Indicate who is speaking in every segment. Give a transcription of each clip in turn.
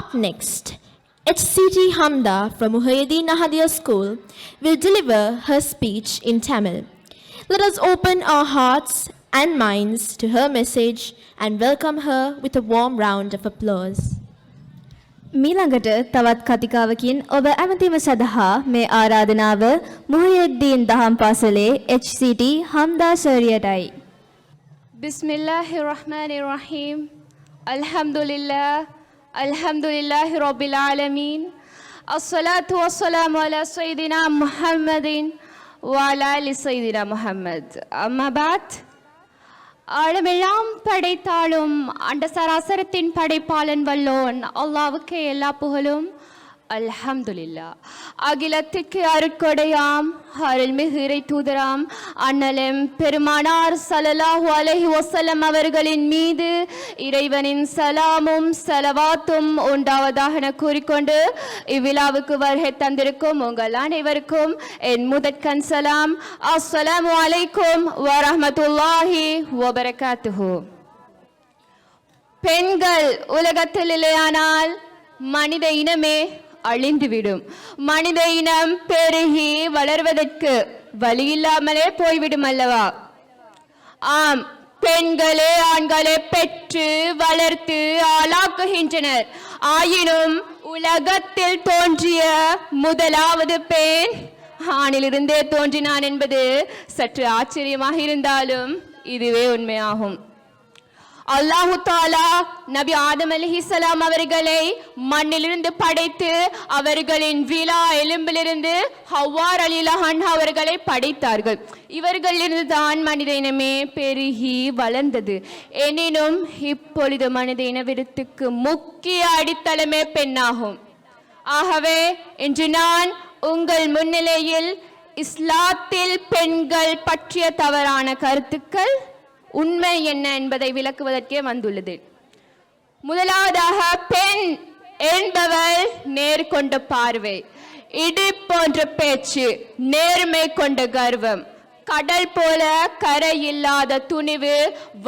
Speaker 1: Up next, HCT Hamda from Muhyiddin Nahadia School will deliver her speech in Tamil. Let us open our hearts and minds to her message and welcome her with a warm round of applause.
Speaker 2: මීළඟට තවත් කතිකාවකින් ඔබ ඇමතීම සඳහා මේ ආරාධනාව මුහයියද්දීන් දහම් පාසලේ HCT හම්දා සර්යටයි.
Speaker 3: Bismillahir Rahmanir Rahim. Alhamdulillahi Rabbil Alameen. As-salatu was-salamu ala Sayyidina Muhammadin wa ala ali Sayyidina Muhammad. Amma ba'd. ஆழமெல்லாம் படைத்தாலும் அண்ட சராசரத்தின் படைப்பாளன் வல்லோன் அல்லாவுக்கே எல்லா புகழும். அல்ஹம்துலில்லாஹ். அகிலத்துக்கு அருட்கொடையாம் அருள்மிகு இறை தூதராம் அண்ணலும் பெருமானார் ஸல்லல்லாஹு அலைஹி வஸல்லம் அவர்களின் மீது இறைவனின் சலாமும் ஸலவாத்தும் உண்டாவதாக என கூறிக்கொண்டு இவ்விழாவுக்கு வருகை தந்திருக்கும் உங்கள் அனைவருக்கும் என் முதற்கண் சலாம். அஸ்ஸலாமு அலைக்கும் வரஹ்மத்துல்லாஹி வபரகாத்துஹு. பெண்கள் உலகத்தில் இல்லையானால் மனித இனமே அழிந்துவிடும். மனித இனம் பெருகி வளர்வதற்கு வழியில்லாமலே போய்விடும் அல்லவா? ஆம், பெண்களே ஆண்களை பெற்று வளர்த்து ஆளாக்குகின்றனர். ஆயினும் உலகத்தில் தோன்றிய முதலாவது பெண் ஆணிலிருந்தே தோன்றினான் என்பது சற்று ஆச்சரியமாக இருந்தாலும் இதுவே உண்மையாகும். அல்லாஹு தாலா நபி ஆதம் அலைஹிஸ்ஸலாம் அவர்களை மண்ணிலிருந்து படைத்து அவர்களின் விலா எலும்பிலிருந்து ஹவ்வா ரலியல்லாஹு அன்ஹா அவர்களை படைத்தார்கள். இவர்களிலிருந்து தான் மனித இனமே பெருகி வளர்ந்தது. எனினும் இப்பொழுது மனித இனவிருத்துக்கு முக்கிய அடித்தளமே பெண்ணாகும். ஆகவே இன்று நான் உங்கள் முன்னிலையில் இஸ்லாத்தில் பெண்கள் பற்றிய தவறான கருத்துக்கள் உண்மை என்ன என்பதை விளக்குவதற்கே வந்துள்ளது. முதலாவதாக, பெண் என்பவள் நேர்கொண்ட பார்வை, இடி போன்ற பேச்சு, நேர்மை கொண்ட கர்வம், கடல் போல கரை இல்லாத துணிவு,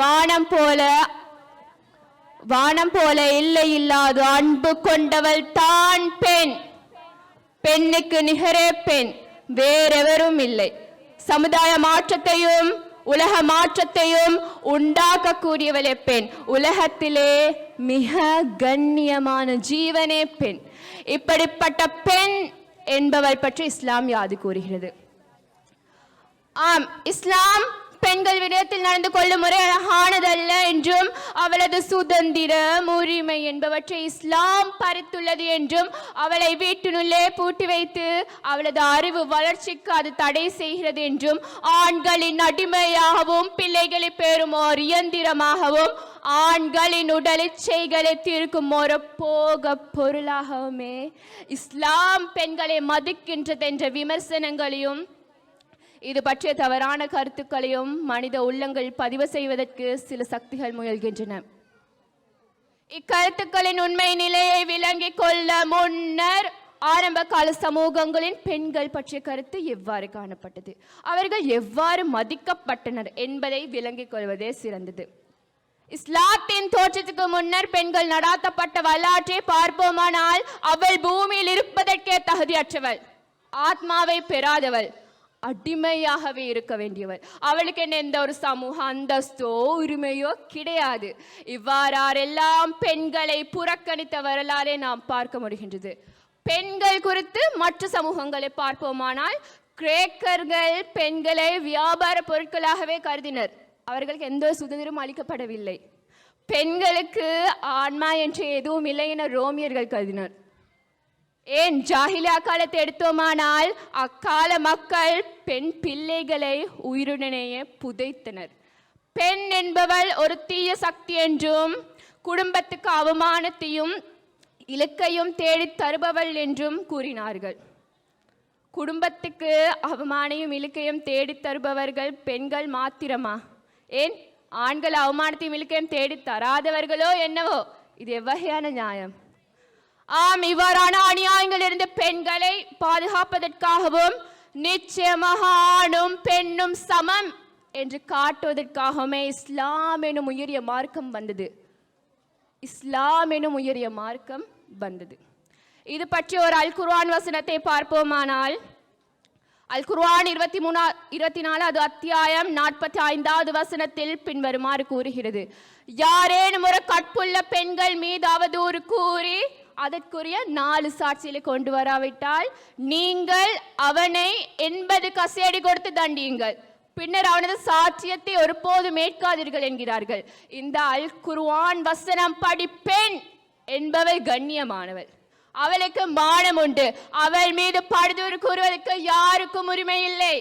Speaker 3: வானம் போல இல்லை இல்லாத அன்பு கொண்டவள் தான் பெண். பெண்ணுக்கு நிகரே பெண், வேறெவரும் இல்லை. சமுதாய மாற்றத்தையும் உலக மாற்றத்தையும் உண்டாக்கக்கூடியவளே பெண். உலகத்திலே மிக கண்ணியமான ஜீவனே பெண். இப்படிப்பட்ட பெண் என்பவள் பற்றி இஸ்லாம் யாது கூறுகிறது. ஆம், இஸ்லாம் பெண்கள் விடயத்தில் நடந்து கொள்ளும் முறை அழகானதல்ல என்றும் அவளது சுதந்திரம் உரிமை என்பவற்றை இஸ்லாம் பறித்துள்ளது என்றும் அவளை வீட்டினுள்ளே பூட்டி வைத்து அவளது அறிவு வளர்ச்சிக்கு அது தடை செய்கிறது என்றும் ஆண்களின் அடிமையாகவும் பிள்ளைகளை பெறும் ஓர் இயந்திரமாகவும் ஆண்களின் உடல் இச்சைகளை தீர்க்கும் ஒரு போக பொருளாகவுமே இஸ்லாம் பெண்களை மதிக்கின்றது என்ற விமர்சனங்களையும் இது பற்றிய தவறான கருத்துக்களையும் மனித உள்ளங்கள் பதிவு செய்வதற்கு சில சக்திகள் முயல்கின்றன. இக்கருத்துக்களின் உண்மை நிலையை விளங்கிக் கொள்ள முன்னர் ஆரம்ப கால சமூகங்களின் பெண்கள் பற்றிய கருத்து எவ்வாறு காணப்பட்டது, அவர்கள் எவ்வாறு மதிக்கப்பட்டனர் என்பதை விளங்கிக் கொள்வதே சிறந்தது. இஸ்லாத்தின் தோற்றத்துக்கு முன்னர் பெண்கள் நடாத்தப்பட்ட வரலாற்றை பார்ப்போமானால் அவள் பூமியில் இருப்பதற்கே தகுதியற்றவள், ஆத்மாவை பெறாதவள், அடிமையாகவே இருக்க வேண்டியவள். அவளுக்கு என்ன எந்த ஒரு சமூக அந்தஸ்தோ உரிமையோ கிடையாது. இவ்வாறெல்லாம் பெண்களை புறக்கணித்த வரலாறை நாம் பார்க்க முடிகின்றது. பெண்கள் குறித்து மற்ற சமூகங்களை பார்ப்போமானால் கிரேக்கர்கள் பெண்களை வியாபார பொருட்களாகவே கருதினர். அவர்களுக்கு எந்த சுதந்திரமும் அளிக்கப்படவில்லை. பெண்களுக்கு ஆன்மா என்று எதுவும் இல்லை என ரோமியர்கள் கருதினர். ஏன் ஜாஹிலியா காலத்தை எடுத்தோமானால் அக்கால மக்கள் பெண் பிள்ளைகளை உயிருடனேயே புதைத்தனர். பெண் என்பவள் ஒரு தீய சக்தி என்றும் குடும்பத்துக்கு அவமானத்தையும் இலக்கையும் தேடி தருபவள் என்றும் கூறினார்கள். குடும்பத்துக்கு அவமானையும் இலக்கையும் தேடி தருபவர்கள் பெண்கள் மாத்திரமா? ஏன் ஆண்கள் அவமானத்தையும் இலக்கையும் தேடி தராதவர்களோ என்னவோ? இது எவ்வகையான நியாயம்? ஆம், இவ்வாறான அநியாயங்கள் இருந்து பெண்களை பாதுகாப்பதற்காகவும் நிச்சயமாக ஆணும் பெண்ணும் சமம் என்று காட்டுவதற்காகவே இஸ்லாம் எனும் உயரிய மார்க்கம் வந்தது. இஸ்லாம் எனும் உயரிய மார்க்கம் வந்தது. இது பற்றி ஒரு அல் குர்ஆன் வசனத்தை பார்ப்போமானால், அல் குர்ஆன் 24 அது அத்தியாயம் 45வது வசனத்தில் பின்வருமாறு கூறுகிறது: யாரேனும் ஒரு கற்புள்ள பெண்கள் மீது அவதூறு கூறி அதற்குரிய 4 சாட்சிகளை கொண்டு வராவிட்டால் நீங்கள் அவனை 80 கசேடி கொடுத்து தண்டியுங்கள், பின்னர் அவனது சாட்சியத்தை ஒருபோதும் ஏற்காதீர்கள் என்கிறார்கள். இந்த அல் குர்ஆன் வசனம் படி பெண் என்பவள் கண்ணியமானவள், அவளுக்கு மானம் உண்டு, அவள் மீது படுதூறு கூறுவதற்கு யாருக்கும் உரிமை இல்லை.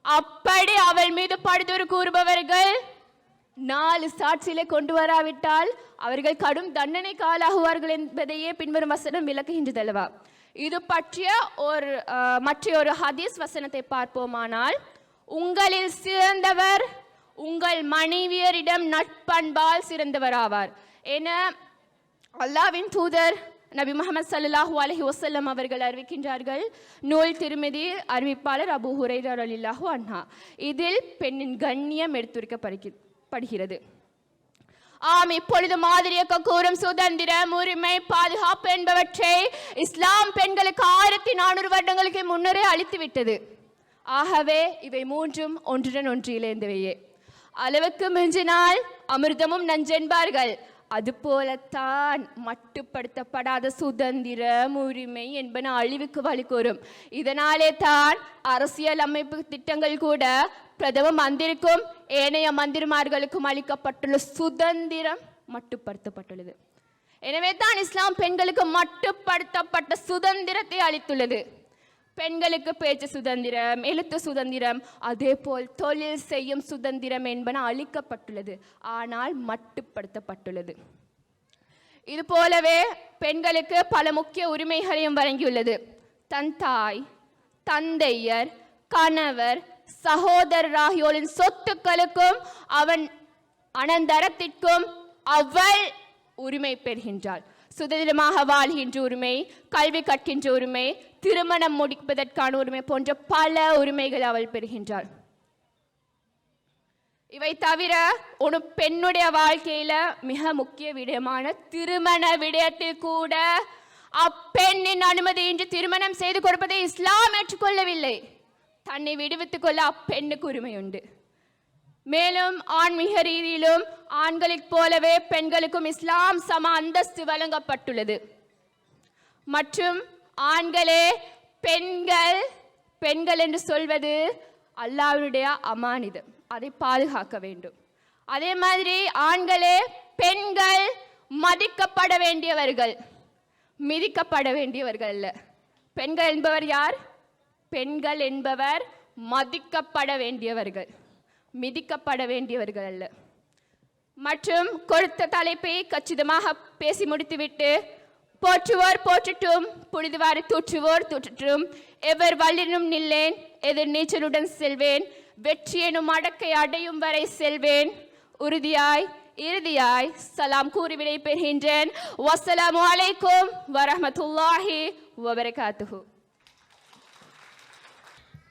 Speaker 3: அப்படி அவள் மீது படுதூறு கூறுபவர்கள் 4 சாட்சிகளை கொண்டு வராவிட்டால் அவர்கள் கடும் தண்டனைக்கு ஆளாகுவார்கள் என்பதையே பின்வரும் வசனம் விளக்குகின்றதல்லவா. இது பற்றிய மற்றொரு ஹதீஸ் வசனத்தை பார்ப்போமானால், உங்களில் சிறந்தவர் உங்கள் மனைவியரிடம் நட்பண்பால் சிறந்தவர் ஆவார் என அல்லாஹ்வின் தூதர் நபி முஹம்மது ஸல்லல்லாஹு அலைஹி வஸல்லம் அவர்கள் அறிவிக்கின்றார்கள். நூல் திருமிதி, அறிவிப்பாளர் அபூ ஹுரைரா ரலியல்லாஹு அன்ஹு. இதில் பெண்ணின் கண்ணியம் எடுத்துரைக்கப்படுகிறது. ஆம், இப்பொழுது மாதிரியாக கூறும் சுதந்திரம், உரிமை, பாதுகாப்பு என்பவற்றை இஸ்லாம் பெண்களுக்கு 1400 வருடங்களுக்கு முன்னரே அளித்துவிட்டது. ஆகவே இவை மூன்றும் ஒன்றுடன் ஒன்று இணைந்தவையே. அளவுக்கு மிஞ்சினால் அமிர்தமும் நஞ்சென்பார்கள். அதுபோலத்தான் மட்டுப்படுத்தப்படாத சுதந்திரம், உரிமை என்பன அழிவுக்கு வழி கூறும். இதனாலே தான் அரசியல் அமைப்பு திட்டங்கள் கூட பிரதம மந்திரிக்கும் ஏனைய மந்திரிமார்களுக்கும் அளிக்கப்பட்டுள்ள சுதந்திரம் மட்டுப்படுத்தப்பட்டுள்ளது. எனவே தான் இஸ்லாம் பெண்களுக்கு மட்டுப்படுத்தப்பட்ட சுதந்திரத்தை அளித்துள்ளது. பெண்களுக்கு பேச்சு சுதந்திரம், எழுத்து சுதந்திரம், அதே போல் தொழில் செய்யும் சுதந்திரம் என்பன அளிக்கப்பட்டுள்ளது, ஆனால் மட்டுப்படுத்தப்பட்டுள்ளது. இது போலவே பெண்களுக்கு பல முக்கிய உரிமைகளையும் வழங்கியுள்ளது. தன் தாய், தந்தையர், கணவர், சகோதரர் ஆகியோரின் சொத்துக்களுக்கும் அவன் அனந்தரத்திற்கும் அவள் உரிமை பெறுகின்றாள். சுதந்திரமாக வாழ்கின்ற உரிமை, கல்வி கற்கின்ற உரிமை, திருமணம் முடிப்பதற்கான உரிமை போன்ற பல உரிமைகள் அவள் பெறுகின்றாள். இவை தவிர ஒரு பெண்ணுடைய வாழ்க்கையில மிக முக்கிய விடயமான திருமண விடயத்தில் கூட அப்பெண்ணின் அனுமதியின்றி திருமணம் செய்து கொடுப்பதை இஸ்லாம் ஏற்றுக்கொள்ளவில்லை. தன்னை விடுவித்துக் கொள்ள அப்பெண்ணுக்கு உரிமை உண்டு. மேலும் ஆன்மீக ரீதியிலும் ஆண்களைப் போலவே பெண்களுக்கும் இஸ்லாம் சம அந்தஸ்து வழங்கப்பட்டுள்ளது. மற்றும் ஆண்களே பெண்கள் என்று சொல்வது அல்லாஹ்வுடைய அமானிதம், அதை பாதுகாக்க வேண்டும். அதே மாதிரி ஆண்களே பெண்கள் மதிக்கப்பட வேண்டியவர்கள், மிதிக்கப்பட வேண்டியவர்கள் அல்ல. பெண்கள் என்பவர் யார்? பெண்கள் என்பவர் மதிக்கப்பட வேண்டியவர்கள், மிதிக்கப்பட வேண்டியவர்கள் அல்ல. மற்றும் கொடுத்த தலைப்பை கச்சிதமாக பேசி முடித்துவிட்டு, போற்றுவோர் போற்றட்டும், புனிதவாறு தூற்றுவோர் தூற்றட்டும், எவர் வல்லினும் நில்லேன், எதிர் நீச்சலுடன் செல்வேன், வெற்றி எனும் அடக்கை அடையும் வரை செல்வேன், இறுதியாய் சலாம் கூறி விடை பெறுகின்றேன். வஸ்ஸலாமு அலைக்கும் வரஹ்மத்துல்லாஹி வபரகாத்துஹு.